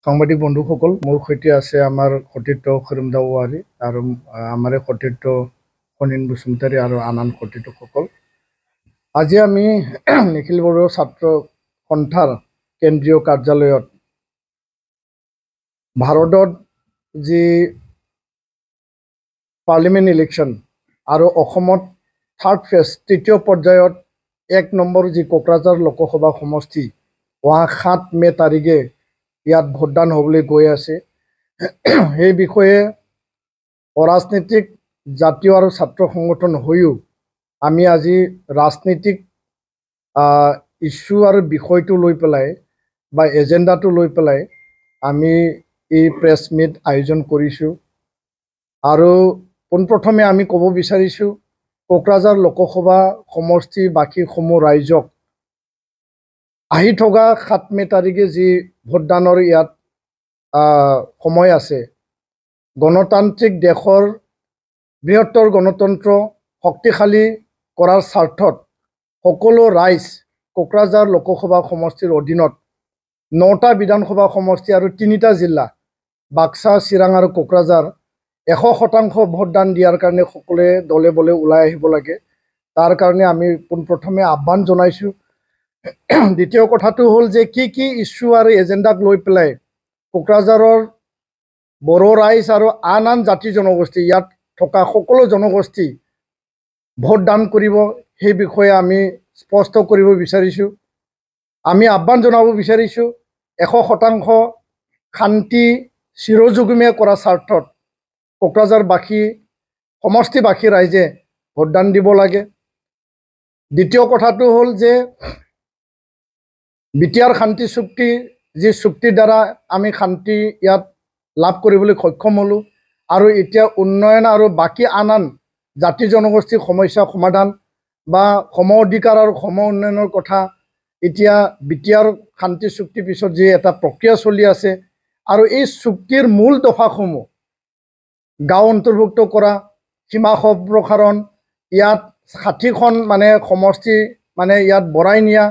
সাংবাদিক বন্ধুসকল, মোৰ সৈতে আছে আমাৰ সতীৰ্থ খৰিমদা ৱাৰী আৰু আমাৰ সতীৰ্থ সনীন বসুমতাৰী আৰু আন সতীৰ্থসকল। আজি আমি নিখিল বড়ো ছাত্ৰ সন্থাৰ কেন্দ্ৰীয় কাৰ্যালয়ত ভাৰতত যি পাৰ্লিমেণ্ট ইলেকশ্যন আৰু অসমত থাৰ্ড ফেজ তৃতীয় পৰ্যায়ত 1 নম্বৰ যি কোকৰাঝাৰ লোকসভা সমষ্টি অহা 7 মে তাৰিখে ইয়াত ভোটদান হ'বলৈ গৈ আছে। সেই বিষয়ে অৰাজনৈতিক জাতীয় আৰু ছাত্ৰ সংগঠন হৈও আমি আজি ৰাজনৈতিক ইস্যু আৰু বিষয়টো লৈ পেলাই বা এজেণ্ডাটো লৈ পেলাই আমি এই প্ৰেছ মিট আয়োজন কৰিছোঁ। আৰু পোনপ্ৰথমে আমি ক'ব বিচাৰিছোঁ, কোকৰাঝাৰ লোকসভা সমষ্টি বাকীসমূহ ৰাইজক আহি থকা 7 মে তাৰিখে যি ভোটদানৰ ইয়াত সময় আছে, গণতান্ত্ৰিক দেশৰ বৃহত্তৰ গণতন্ত্ৰ শক্তিশালী কৰাৰ স্বাৰ্থত সকলো ৰাইজ কোকৰাঝাৰ লোকসভা সমষ্টিৰ অধীনত 9টা বিধানসভা সমষ্টি আৰু 3টা জিলা বাক্সা, চিৰাং আৰু কোকৰাঝাৰ 100% ভোটদান দিয়াৰ কাৰণে সকলোৱে দলে বলে ওলাই আহিব লাগে। তাৰ কাৰণে আমি পোনপ্ৰথমে আহ্বান জনাইছোঁ। দ্বিতীয় কথাটো হ'ল যে কি ইস্যু আৰু এজেণ্ডাক লৈ পেলাই কোকৰাঝাৰৰ বড়ো ৰাইজ আৰু আন জাতি জনগোষ্ঠী ইয়াত থকা সকলো জনগোষ্ঠী ভোটদান কৰিব, সেই বিষয়ে আমি স্পষ্ট কৰিব বিচাৰিছোঁ। আমি আহ্বান জনাব বিচাৰিছোঁ 100% শান্তি চিৰযুগমীয়া কৰাৰ স্বাৰ্থত কোকৰাঝাৰবাসী সমষ্টিবাসী ৰাইজে ভোটদান দিব লাগে। দ্বিতীয় কথাটো হ'ল যে বিটিআৰ শান্তি চুক্তি, যি চুক্তিৰ দ্বাৰা আমি শান্তি ইয়াত লাভ কৰিবলৈ সক্ষম হ'লোঁ আৰু এতিয়া উন্নয়ন আৰু বাকী আন জাতি জনগোষ্ঠীৰ সমস্যা সমাধান বা সম অধিকাৰ আৰু সম উন্নয়নৰ কথা এতিয়া বিটিআৰ শান্তি চুক্তিৰ পিছত যি এটা প্ৰক্ৰিয়া চলি আছে আৰু এই চুক্তিৰ মূল দফাসমূহ গাঁও অন্তৰ্ভুক্ত কৰা, সীমা সম্প্ৰসাৰণ, ইয়াত 60খন সমষ্টি ইয়াত বঢ়াই নিয়া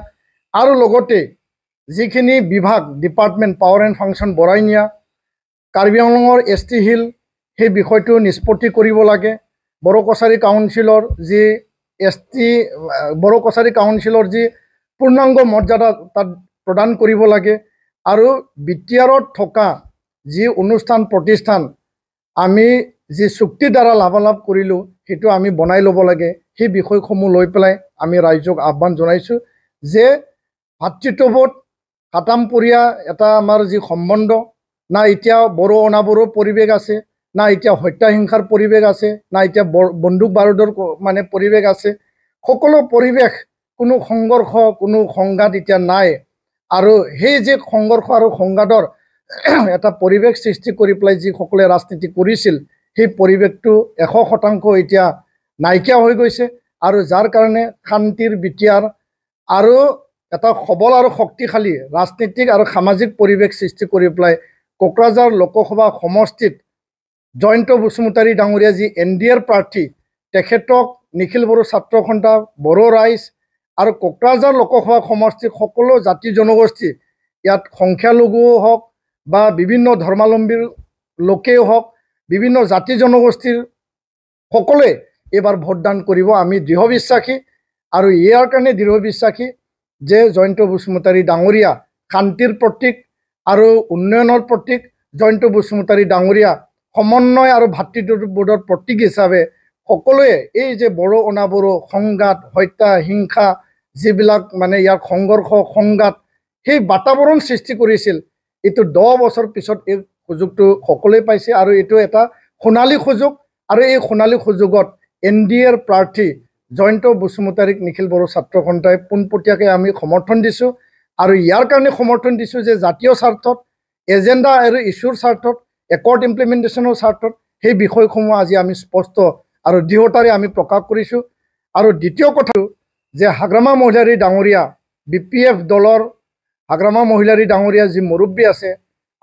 আৰু লগতে যিখিনি বিভাগ ডিপাৰ্টমেণ্ট পাৱাৰ এণ্ড ফাংচন বঢ়াই নিয়া, কাৰ্বি আংলঙৰ ST হিল সেই বিষয়টো নিষ্পত্তি কৰিব লাগে। বড়ো কছাৰী কাউন্সিলৰ যি বড়ো কছাৰী কাউন্সিলৰ যি পূৰ্ণাংগ মৰ্যাদা তাত প্ৰদান কৰিব লাগে আৰু বিটিআৰত থকা যি অনুষ্ঠান প্ৰতিষ্ঠান আমি যি চুক্তিৰ দ্বাৰা লাভালাভ কৰিলোঁ সেইটো আমি বনাই ল'ব লাগে। সেই বিষয়সমূহ লৈ পেলাই আমি ৰাইজক আহ্বান জনাইছোঁ যে ভাতৃত্ববোধ হাতামপৰীয়া এটা আমাৰ যি সম্বন্ধ, না এতিয়া বড়ো অনাবড়োৰ পৰিৱেশ আছে, না এতিয়া হত্যা হিংসাৰ পৰিৱেশ আছে, না এতিয়া বন্দুক বাৰুদৰ পৰিৱেশ আছে। সকলো পৰিৱেশ, কোনো সংঘৰ্ষ, কোনো সংঘাত এতিয়া নাই। আৰু সেই যে সংঘৰ্ষ আৰু সংঘাতৰ এটা পৰিৱেশ সৃষ্টি কৰি পেলাই যিসকলে ৰাজনীতি কৰিছিল সেই পৰিৱেশটো 100% এতিয়া নাইকিয়া হৈ গৈছে আৰু যাৰ কাৰণে শান্তিৰ বিটিআৰ আৰু এটা সবল আৰু শক্তিশালী ৰাজনীতিক আৰু সামাজিক পৰিৱেশ সৃষ্টি কৰি পেলাই কোকৰাঝাৰ লোকসভা সমষ্টিত জয়ন্ত বসুমতাৰী ডাঙৰীয়া যি NDAৰ প্ৰাৰ্থী, তেখেতক নিখিল বড়ো ছাত্ৰ সন্থা, বড়ো ৰাইজ আৰু কোকৰাঝাৰ লোকসভা সমষ্টিৰ সকলো জাতি জনগোষ্ঠী, ইয়াত সংখ্যালঘুও হওক বা বিভিন্ন ধৰ্মাৱলম্বীৰ লোকেও হওক, বিভিন্ন জাতি জনগোষ্ঠীৰ সকলোৱে এইবাৰ ভোটদান কৰিব। আমি দৃঢ় বিশ্বাসী আৰু ইয়াৰ কাৰণে দৃঢ় বিশ্বাসী যে জয়ন্ত বসুমতাৰী ডাঙৰীয়া শান্তিৰ প্ৰতীক আৰু উন্নয়নৰ প্ৰতীক। জয়ন্ত বসুমতাৰী ডাঙৰীয়া সমন্বয় আৰু ভাতৃত্ববোধৰ প্ৰতীক হিচাপে সকলোৱে এই যে বড়ো অনাবড়ো সংঘাত, হত্যা হিংসা, যিবিলাক ইয়াৰ সংঘৰ্ষ সংঘাত, সেই বাতাবৰণ সৃষ্টি কৰিছিল, এইটো 10 বছৰ পিছত এই সুযোগটো সকলোৱে পাইছে আৰু এইটো এটা সোণালী সুযোগ। আৰু এই সোণালী সুযোগত NDAৰ প্ৰাৰ্থী জয়ন্ত বসুমতাৰীক নিখিল বড়ো ছাত্ৰ সন্থাই পোনপটীয়াকৈ আমি সমৰ্থন দিছোঁ। আৰু ইয়াৰ কাৰণে সমৰ্থন দিছোঁ যে জাতীয় স্বাৰ্থত, এজেণ্ডা আৰু ইছ্যুৰ স্বাৰ্থত, একৰ্ড ইমপ্লিমেণ্টেশ্যনৰ স্বাৰ্থত সেই বিষয়সমূহ আজি আমি স্পষ্ট আৰু দৃঢ়তাৰে আমি প্ৰকাশ কৰিছোঁ। আৰু দ্বিতীয় কথাটো যে হাগ্ৰামা মহিলাৰী ডাঙৰীয়া, BPF দলৰ হাগ্ৰামা মহিলাৰী ডাঙৰীয়া যি মুৰব্বী আছে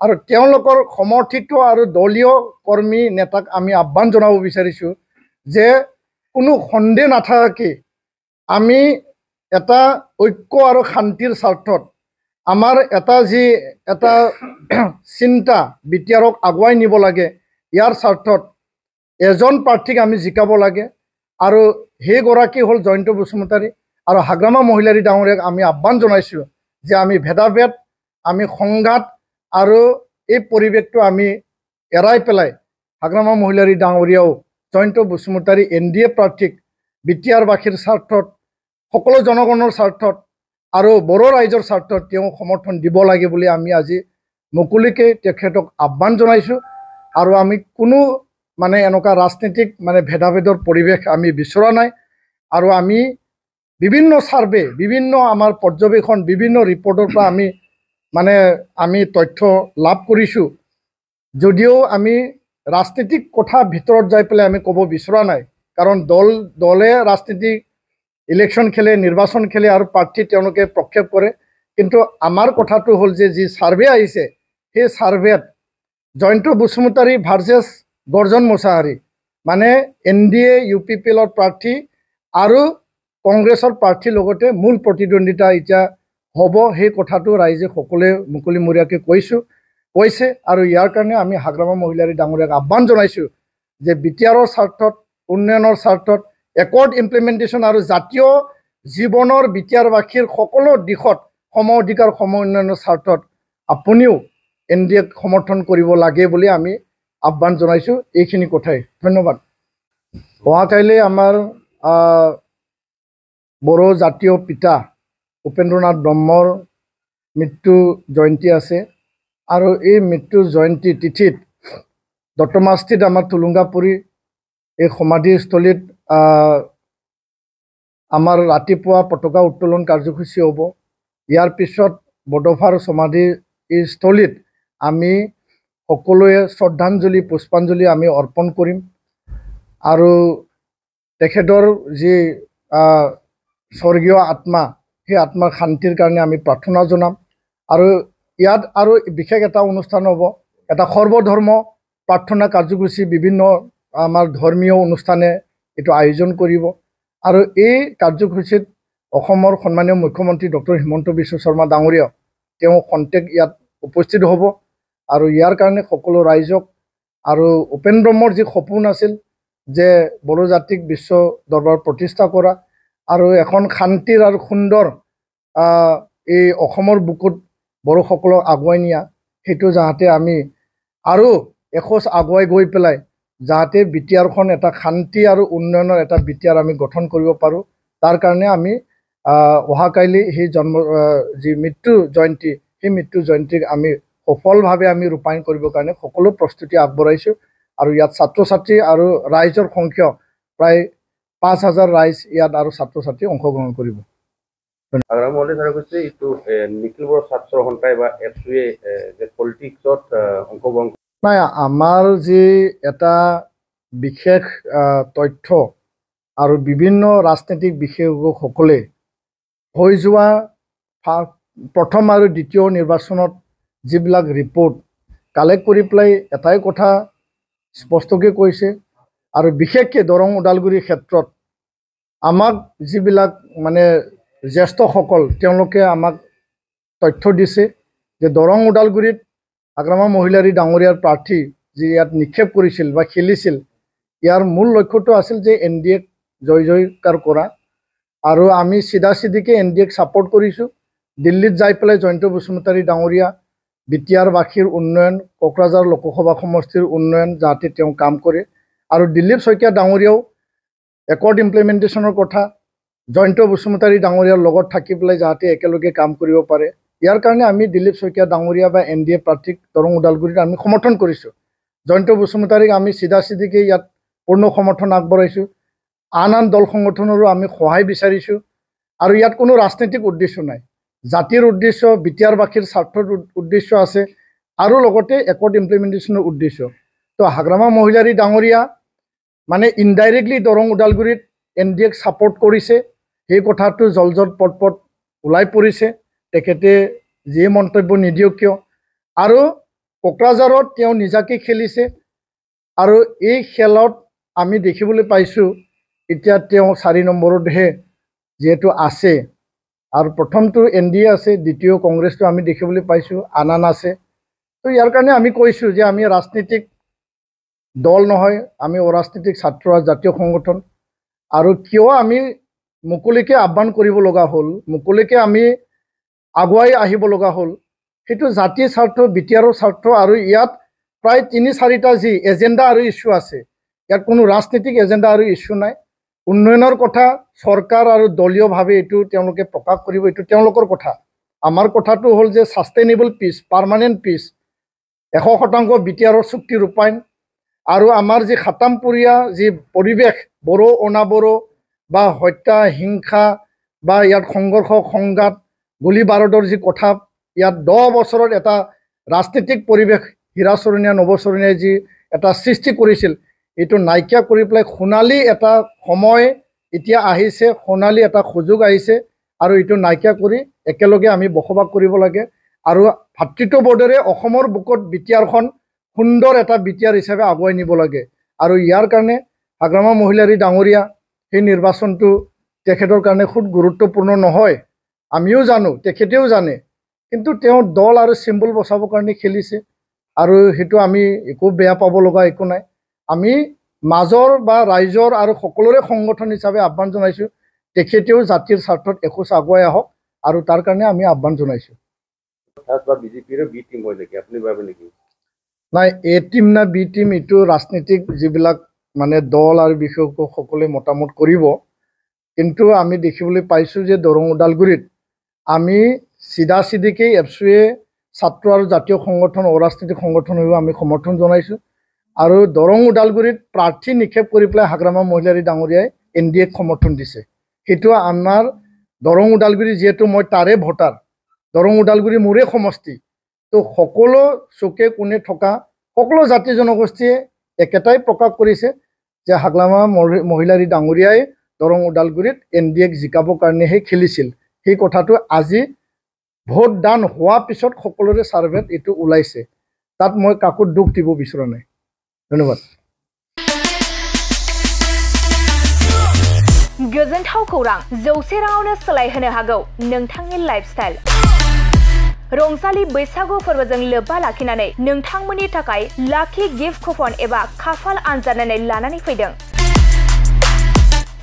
আৰু তেওঁলোকৰ সমৰ্থিত আৰু দলীয় কৰ্মী নেতাক আমি আহ্বান জনাব বিচাৰিছোঁ যে কোনো সন্দেহ নাথাকে আমি এটা ঐক্য আৰু শান্তিৰ স্বাৰ্থত আমাৰ এটা চিন্তা বিটিআৰক আগুৱাই নিব লাগে ইয়াৰ স্বাৰ্থত এজন প্ৰাৰ্থীক আমি জিকাব লাগে আৰু সেইগৰাকী হ'ল জয়ন্ত বসুমতাৰী আৰু হাগ্ৰামা মহিলাৰী ডাঙৰীয়াক আমি আহ্বান জনাইছোঁ যে আমি ভেদাভেদ আমি সংঘাত আৰু এই পৰিৱেশটো আমি এৰাই পেলাই হাগ্ৰামা মহিলাৰী ডাঙৰীয়াও জয়ন্ত বসুমতাৰী NDA প্ৰাৰ্থীক বিটিআৰবাসীৰ স্বাৰ্থত সকলো জনগণৰ স্বাৰ্থত আৰু বড়ো ৰাইজৰ স্বাৰ্থত তেওঁ সমৰ্থন দিব লাগে বুলি আমি আজি মুকলিকৈ তেখেতক আহ্বান জনাইছোঁ আৰু আমি কোনো মানে এনেকুৱা ৰাজনীতিক মানে ভেদাভেদৰ পৰিৱেশ আমি বিচৰা নাই আৰু আমি বিভিন্ন সাৰ্ভে বিভিন্ন আমাৰ পৰ্যবেক্ষণ বিভিন্ন ৰিপৰ্টৰ পৰা আমি তথ্য লাভ কৰিছোঁ যদিও আমি ৰাজনীতিক কথা ভিতৰত যাই পেলাই আমি ক'ব বিচৰা নাই কাৰণ দলে ৰাজনীতিক ইলেকশ্যন খেলে নিৰ্বাচন খেলে আৰু প্ৰাৰ্থী তেওঁলোকে প্ৰক্ষেপ কৰে কিন্তু আমাৰ কথাটো হ'ল যে যি সাৰ্ভে আহিছে সেই সাৰ্ভেত জয়ন্ত বসুমতাৰী ভাৰ্চেছ গৰ্জন মোছাহাৰী মানে NDA UPPLৰ প্ৰাৰ্থী আৰু কংগ্ৰেছৰ প্ৰাৰ্থীৰ লগতে মূল প্ৰতিদ্বন্দ্বিতা এতিয়া হ'ব সেই কথাটো ৰাইজে সকলোৱে মুকলিমূৰীয়াকৈ কৈছে আৰু ইয়াৰ কাৰণে আমি হাগ্ৰামা মহিলাৰী ডাঙৰীয়াক আহ্বান জনাইছোঁ যে বিটিআৰৰ স্বাৰ্থত উন্নয়নৰ স্বাৰ্থত একৰ্ড ইমপ্লিমেণ্টেশ্যন আৰু জাতীয় জীৱনৰ বিটিআৰবাসীৰ সকলো দিশত সম অধিকাৰ সম উন্নয়নৰ স্বাৰ্থত আপুনিও NDAক সমৰ্থন কৰিব লাগে বুলি আমি আহ্বান জনাইছোঁ এইখিনি কথাই ধন্যবাদ অহাকাইলৈ আমাৰ বড়ো জাতীয় পিতা উপেন্দ্ৰনাথ ব্ৰহ্মৰ মৃত্যু জয়ন্তী আছে আৰু এই মৃত্যু জয়ন্তী তিথিত দত্তমাস্থিত আমাৰ টুলুংগাপুৰী এই সমাধিস্থলীত আমাৰ ৰাতিপুৱা পতাকা উত্তোলন কাৰ্যসূচী হ'ব ইয়াৰ পিছত বডোফাৰ সমাধিস্থলীত আমি সকলোৱে শ্ৰদ্ধাঞ্জলি পুষ্পাঞ্জলি আমি অৰ্পণ কৰিম আৰু তেখেতৰ যি স্বৰ্গীয় আত্মা সেই আত্মাৰ শান্তিৰ কাৰণে আমি প্ৰাৰ্থনা জনাম আৰু ইয়াত আৰু বিশেষ এটা অনুষ্ঠান হ'ব এটা সৰ্বধৰ্ম প্ৰাৰ্থনা কাৰ্যসূচী বিভিন্ন আমাৰ ধৰ্মীয় অনুষ্ঠানে এইটো আয়োজন কৰিব আৰু এই কাৰ্যসূচীত অসমৰ সন্মানীয় মুখ্যমন্ত্ৰী ডক্টৰ হিমন্ত বিশ্ব শৰ্মা ডাঙৰীয়া তেওঁ খন্তেক ইয়াত উপস্থিত হ'ব আৰু ইয়াৰ কাৰণে সকলো ৰাইজক আৰু উপেন ব্ৰহ্মৰ যি সপোন আছিল যে বড়ো জাতিক বিশ্ব দৰবাৰ প্ৰতিষ্ঠা কৰা আৰু এখন শান্তিৰ আৰু সুন্দৰ এই অসমৰ বুকুত বড়োসকলক আগুৱাই নিয়া সেইটো যাতে আমি আৰু এখোজ আগুৱাই গৈ পেলাই যাতে বিটিআৰখন এটা শান্তি আৰু উন্নয়নৰ এটা বিটিআৰ আমি গঠন কৰিব পাৰোঁ তাৰ কাৰণে আমি অহাকাইলৈ সেই যি মৃত্যু জয়ন্তী সেই মৃত্যু জয়ন্তীক আমি সফলভাৱে আমি ৰূপায়ণ কৰিবৰ কাৰণে সকলো প্ৰস্তুতি আগবঢ়াইছোঁ আৰু ইয়াত ছাত্ৰ ছাত্ৰী আৰু ৰাইজৰ সংখ্যা প্ৰায় 5,000 ৰাইজ ইয়াত আৰু ছাত্ৰ ছাত্ৰী অংশগ্ৰহণ কৰিব নাই আমাৰ যি এটা বিশেষ তথ্য আৰু বিভিন্ন ৰাজনৈতিক বিশেষজ্ঞসকলে হৈ যোৱা প্ৰথম আৰু দ্বিতীয় নিৰ্বাচনত যিবিলাক ৰিপৰ্ট কালেক্ট কৰি পেলাই এটাই কথা স্পষ্টকৈ কৈছে আৰু বিশেষকৈ দৰং ওদালগুৰিৰ ক্ষেত্ৰত আমাক যিবিলাক মানে জ্যেষ্ঠসকল তেওঁলোকে আমাক তথ্য দিছে যে দৰং ওদালগুৰিত হাগ্ৰামা মহিলাৰী ডাঙৰীয়াৰ প্ৰাৰ্থী যি ইয়াত নিক্ষেপ কৰিছিল বা খেলিছিল ইয়াৰ মূল লক্ষ্যটো আছিল যে NDAক জয়কাৰ কৰা আৰু আমি চিধাচিধিকৈ NDAক ছাপোৰ্ট কৰিছোঁ দিল্লীত যাই পেলাই জয়ন্ত বসুমতাৰী ডাঙৰীয়া বিটিআৰবাসীৰ উন্নয়ন কোকৰাঝাৰ লোকসভা সমষ্টিৰ উন্নয়ন যাতে তেওঁ কাম কৰে আৰু দিলীপ শইকীয়া ডাঙৰীয়াও একৰ্ড ইমপ্লিমেণ্টেশ্যনৰ কথা জয়ন্ত বসুমতাৰী ডাঙৰীয়াৰ লগত থাকি পেলাই যাতে একেলগে কাম কৰিব পাৰে ইয়াৰ কাৰণে আমি দিলীপ শইকীয়া ডাঙৰীয়া বা NDA প্ৰাৰ্থীক দৰং ওদালগুৰিত আমি সমৰ্থন কৰিছোঁ জয়ন্ত বসুমতাৰীক আমি চিধাচিধিকৈ ইয়াত পূৰ্ণ সমৰ্থন আগবঢ়াইছোঁ আন দল সংগঠনৰো আমি সহায় বিচাৰিছোঁ আৰু ইয়াত কোনো ৰাজনৈতিক উদ্দেশ্য নাই জাতিৰ উদ্দেশ্য বিটিআৰবাসীৰ স্বাৰ্থৰ উদ্দেশ্য আছে আৰু লগতে একৰ্ড ইমপ্লিমেণ্টেশ্যনৰ উদ্দেশ্য তো হাগ্ৰামা মহিলাৰী ডাঙৰীয়া মানে ইনডাইৰেক্টলি দৰং ওদালগুৰিত NDAক ছাপোৰ্ট কৰিছে সেই কথাটো জলজল পটপট ওলাই পৰিছে তেখেতে যিয়ে মন্তব্য নিদিয়ক কিয় আৰু কোকৰাঝাৰত তেওঁ নিজাকৈ খেলিছে আৰু এই খেলত আমি দেখিবলৈ পাইছোঁ এতিয়া তেওঁ 4 নম্বৰতহে যিহেতু আছে আৰু প্ৰথমটো NDA আছে, দ্বিতীয় কংগ্ৰেছটো আমি দেখিবলৈ পাইছোঁ, আনান আছে। তো ইয়াৰ কাৰণে আমি কৈছোঁ যে আমি ৰাজনীতিক দল নহয়, আমি অৰাজনীতিক ছাত্ৰ জাতীয় সংগঠন। আৰু কিয় আমি মুকলিকে আহ্বান কৰিব লগা হ'ল, মুকলিকে আমি আগুৱাই আহিব লগা হ'ল, সেইটো জাতিৰ স্বাৰ্থ, BTRৰ স্বাৰ্থ। আৰু ইয়াত প্ৰায় 3-4টা যি এজেণ্ডা আৰু ইছ্যু আছে, ইয়াত কোনো ৰাজনীতিক এজেণ্ডা আৰু ইছ্যু নাই। উন্নয়নৰ কথা চৰকাৰ আৰু দলীয়ভাৱে এইটো তেওঁলোকে প্ৰকাশ কৰিব, এইটো তেওঁলোকৰ কথা। আমাৰ কথাটো হ'ল যে ছাষ্টেইনেবল পিচ, পাৰ্মানেণ্ট পিচ, 100% BTRৰ চুক্তি ৰূপায়ণ। আৰু আমাৰ যি খাতামপুৰীয়া যি পৰিৱেশ, বড়ো অনাবড়ো বা হত্যা হিংসা বা ইয়াত সংঘৰ্ষ সংঘাত গুলী বাৰুদৰ যি কথা, ইয়াত 10 বছৰত এটা ৰাজনীতিক পৰিৱেশ হীৰাচৰণীয়া নৱচৰণীয়াই যি এটা সৃষ্টি কৰিছিল, এইটো নাইকিয়া কৰি পেলাই সোণালী এটা সময় এতিয়া আহিছে, সোণালী এটা সুযোগ আহিছে। আৰু এইটো নাইকিয়া কৰি একেলগে আমি বসবাস কৰিব লাগে। আৰু ভাতৃত্ববোধেৰে অসমৰ বুকত BTRখন সুন্দৰ এটা BTR হিচাপে আগুৱাই নিব লাগে। আৰু ইয়াৰ কাৰণে হাগ্ৰামা মহিলাৰী ডাঙৰীয়া সেই নিৰ্বাচনটো তেখেতৰ কাৰণে খুব গুৰুত্বপূৰ্ণ নহয়, আমিও জানো, তেখেতেও জানে। কিন্তু তেওঁ দল আৰু চিম্বল বচাবৰ কাৰণে খেলিছে, আৰু সেইটো আমি একো বেয়া পাব লগা একো নাই। আমি মাজৰ বা ৰাইজৰ আৰু সকলোৰে সংগঠন হিচাপে আহ্বান জনাইছোঁ, তেখেতেও জাতিৰ স্বাৰ্থত এখোজ আগুৱাই আহক, আৰু তাৰ কাৰণে আমি আহ্বান জনাইছোঁ। নাই, A টিম না B টিম, এইটো ৰাজনীতিক যিবিলাক মানে দল আৰু বিশেষজ্ঞসকলে মতামত কৰিব। কিন্তু আমি দেখিবলৈ পাইছোঁ যে দৰং ওদালগুৰিত আমি চিধাচিধিকেই এপছুৱে ছাত্ৰ আৰু জাতীয় সংগঠন, অৰাজনৈতিক সংগঠন হৈও আমি সমৰ্থন জনাইছোঁ। আৰু দৰং ওদালগুৰিত প্ৰাৰ্থী নিক্ষেপ কৰি পেলাই হাগ্ৰামা মহিলাৰী ডাঙৰীয়াই NDAক সমৰ্থন দিছে। সেইটো আমাৰ দৰং ওদালগুৰি, যিহেতু মই তাৰে ভোটাৰ, দৰং ওদালগুৰি মোৰে সমষ্টি। তো সকলো চুকে কোণে থকা সকলো জাতি জনগোষ্ঠীয়ে একেটাই প্ৰকাশ কৰিছে যে হাগ্ৰামা মহিলাৰী ডাঙৰীয়াই দৰং ওদালগুৰিত NDAক জিকাবৰ কাৰণেহে খেলিছিল। সেই কথাটো আজি ভোটদান হোৱাৰ পিছত সকলোৰে ছাৰ্ভেত এইটো ওলাইছে। তাত মই কাকো দুখ দিব বিচৰা নাই। ধন্যবাদ। गोजोनथाव खौरां, 100 राङावनो सोलायहोनो हागौ नोंथांनि लाइफस्टाइल। रंजालि बैसागु फोरबोजों लोब्बा लाखिनानै नोंथांमोननि थाखाय लाखि गिफ्ट कुपन एबा खाफाल आनजादनानै लानानै फैदों।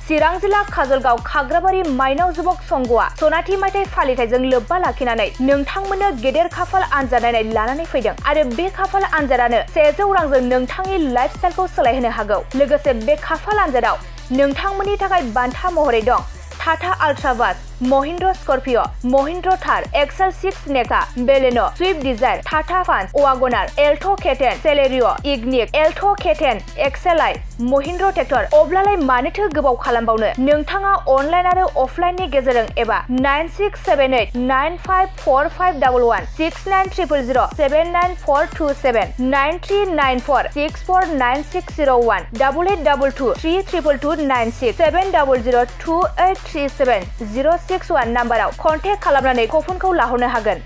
चिरां जिल्ला काजलगाव खाग्राबारि माइनाव जुबक संघआ सनाथि मायथाइ फालिथायजों लोब्बा लाखिनानै नोंथांमोननो गेदेर खाफाल आनजादनानै लानानै फैदों। आरो बे खाफाल आनजादानो 100 रांजों नोंथांनि लाइफस्टाइलखौ सोलायहोनो हागौ। लोगोसे बे खाफाल आनजादाव नोंथांमोननि थाखाय बान्था महरै दं टाटा अल्ट्रा बास, महिन्द्र स्कर्पियो, महिन्द्र थार, XL6 नेका, Baleno, Swift Dzire, Tata punch, WagonR, Alto K10, Celerio, इग्निक, Alto K10, XLI, Mahindra tractor. अब्लालाय मानोथो गोबाव खालामबावनो? नोंथाङा अनलाइन आरो अफलाइननि गेजेरजों एबा 9678954511 69000 79427 9394649601 8822 322296 7002837 061 नाम्बाराव कन्टेक्ट खालामनानै कुपनखौ लाहरनो हागोन।